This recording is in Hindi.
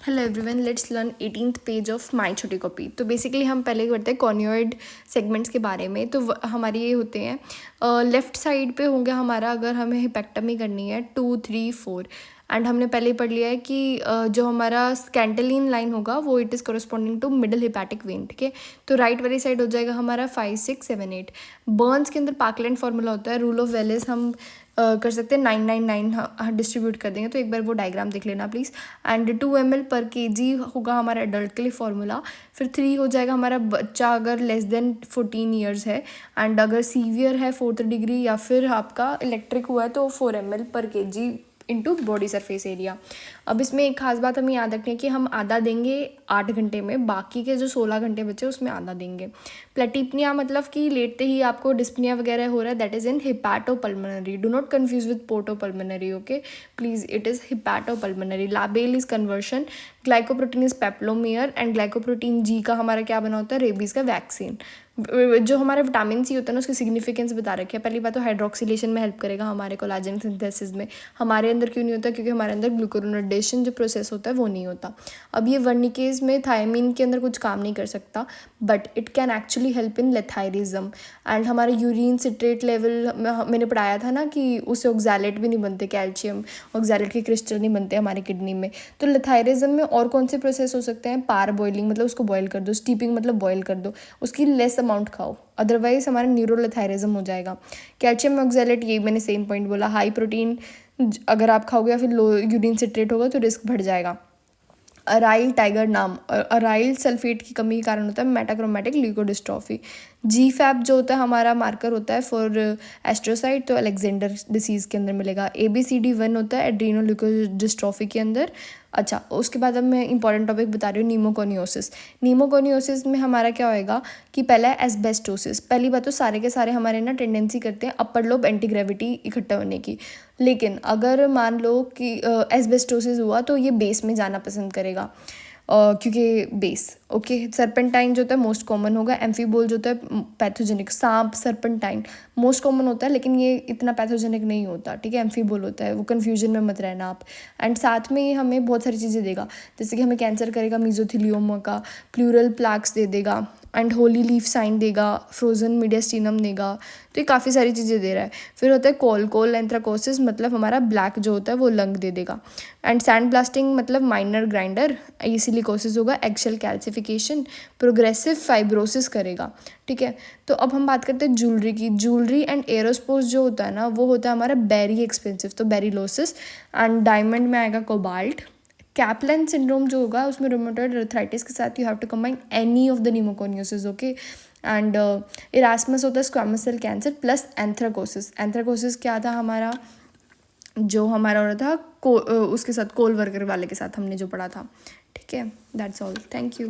Hello everyone, let's learn 18th page of my छोटी कॉपी। तो बेसिकली हम पहले करते हैं कॉर्नियोइड सेगमेंट्स के बारे में। तो हमारे ये होते हैं लेफ़्ट साइड पे होंगे हमारा, अगर हमें हिपेक्टमी करनी है 2, 3, 4। एंड हमने पहले ही पढ़ लिया है कि जो हमारा स्कैंटलिन लाइन होगा वो it is corresponding to middle hepatic vein. ठीक है, तो राइट वाली साइड हो जाएगा हमारा 5, 6, 7, 8। बर्न्स के अंदर पार्कलैंड फार्मूला होता है, रूल ऑफ वेलेस हम कर सकते हैं 999 डिस्ट्रीब्यूट कर देंगे। तो एक बार वो डायग्राम देख लेना प्लीज़। एंड 2 ml/kg होगा हमारा एडल्ट के लिए फार्मूला। फिर 3 हो जाएगा हमारा बच्चा अगर लेस देन 14 ईयर्स है, एंड अगर सीवियर है 4th डिग्री या फिर आपका इलेक्ट्रिक हुआ है तो 4 ml/kg into body surface area. अब इसमें एक खास बात हमें याद रखनी है कि हम आधा देंगे 8 घंटे में, बाकी के जो 16 घंटे बचे उसमें आधा देंगे। प्लेटिपनिया मतलब कि लेटते ही आपको डिस्पनिया वगैरह हो रहा है, that is in hepatopulmonary. Do not confuse with portopulmonary, okay please, it is hepatopulmonary. Label is conversion, glycoprotein is peplomer, and glycoprotein G का हमारा क्या बना होता है, रेबीज़ का वैक्सीन। जो हमारा विटामिन सी होता है ना उसकी सिग्निफिकेंस बता रखी है। पहली बात तो हाइड्रोक्सिलेशन में हेल्प करेगा हमारे कोलाजन सिंथेसिस में। हमारे अंदर क्यों नहीं होता, क्योंकि हमारे अंदर ग्लूकोरोनेडेशन जो प्रोसेस होता है वो नहीं होता। अब ये वर्निकेज में थायमीन के अंदर कुछ काम नहीं कर सकता, but it can actually help in lathyrism. And हमारे यूरिन सिट्रेट लेवल मैंने पढ़ाया था ना कि उससे ऑक्सैलेट भी नहीं बनते, कैल्शियम ऑक्सैलेट के क्रिस्टल नहीं बनते हमारे किडनी में। तो लेथायरिज्म में और कौन से प्रोसेस हो सकते हैं, पार बॉइलिंग मतलब उसको बॉयल कर दो, स्टीपिंग मतलब बॉयल कर दो, उसकी लेस अमाउंट खाओ, अदरवाइज हमारा न्यूरोलेथायरिज्म हो जाएगा। कैल्शियम ऑक्सैलेट, ये मैंने सेम पॉइंट बोला। हाई प्रोटीन अगर आप खाओगे या फिर लो यूरिन सिट्रेट होगा तो रिस्क बढ़ जाएगा। अराइल टाइगर नाम, अराइल सल्फेट की कमी के कारण होता है मेटाक्रोमेटिक ल्यूकोडिस्ट्रॉफी। जी फैप जो होता है हमारा मार्कर होता है फॉर एस्ट्रोसाइट, तो अलेक्जेंडर डिसीज़ के अंदर मिलेगा। ABCD1 होता है एड्रीनो ल्यूकोडिस्ट्रॉफी के अंदर। अच्छा, उसके बाद अब मैं इंपॉर्टेंट टॉपिक बता रही हूँ, नीमोकोनियोसिस। नीमोकोनियोसिस में हमारा क्या होएगा कि पहला है एस्बेस्टोसिस। पहली बात तो सारे के सारे हमारे ना टेंडेंसी करते हैं अपर लोब एंटी ग्रेविटी इकट्ठा होने की, लेकिन अगर मान लो कि एस्बेस्टोसिस हुआ तो ये बेस में जाना पसंद करेगा, क्योंकि बेस ओके। सर्पेंटाइन जो होता है मोस्ट कॉमन होगा। एम्फीबोल जो होता है पैथोजेनिक, सांप सर्पेंटाइन मोस्ट कॉमन होता है लेकिन ये इतना पैथोजेनिक नहीं होता, ठीक है, एम्फीबोल होता है, वो कन्फ्यूजन में मत रहना आप। एंड साथ में ये हमें बहुत सारी चीज़ें देगा, जैसे कि हमें कैंसर करेगा मीजोथेलियोमा का, प्लूरल प्लैक्स दे देगा, एंड होली लीफ साइन देगा, फ्रोजन मीडियास्टीनम देगा। तो ये काफ़ी सारी चीज़ें दे रहा है। फिर होता है कोल एंथ्राकोसिस, मतलब हमारा ब्लैक जो होता है वो लंग दे देगा। एंड सैंड ब्लास्टिंग मतलब माइनर ग्राइंडर, ये सिलिकोसिस होगा, एक्शेल कैल्सिफिकेशन, प्रोग्रेसिव फाइब्रोसिस करेगा, ठीक है। तो अब हम बात करते हैं ज्वेलरी की। ज्वेलरी एंड एरोस्पोर्स जो होता है ना वो होता है हमारा बेरी एक्सपेंसिव, तो बेरीलोसिस। एंड डायमंड में आएगा कोबाल्ट। कैप्लन सिंड्रोम जो होगा उसमें रोमेटॉइड अर्थराइटिस के साथ you have to combine any of the pneumoconiosis, okay. And Erasmus होता है squamous cell cancer plus anthracosis. Anthracosis क्या था हमारा, जो हमारा हो रहा था उसके साथ कोल वर्कर वाले के साथ हमने जो पढ़ा था, ठीक है। That's all, thank you.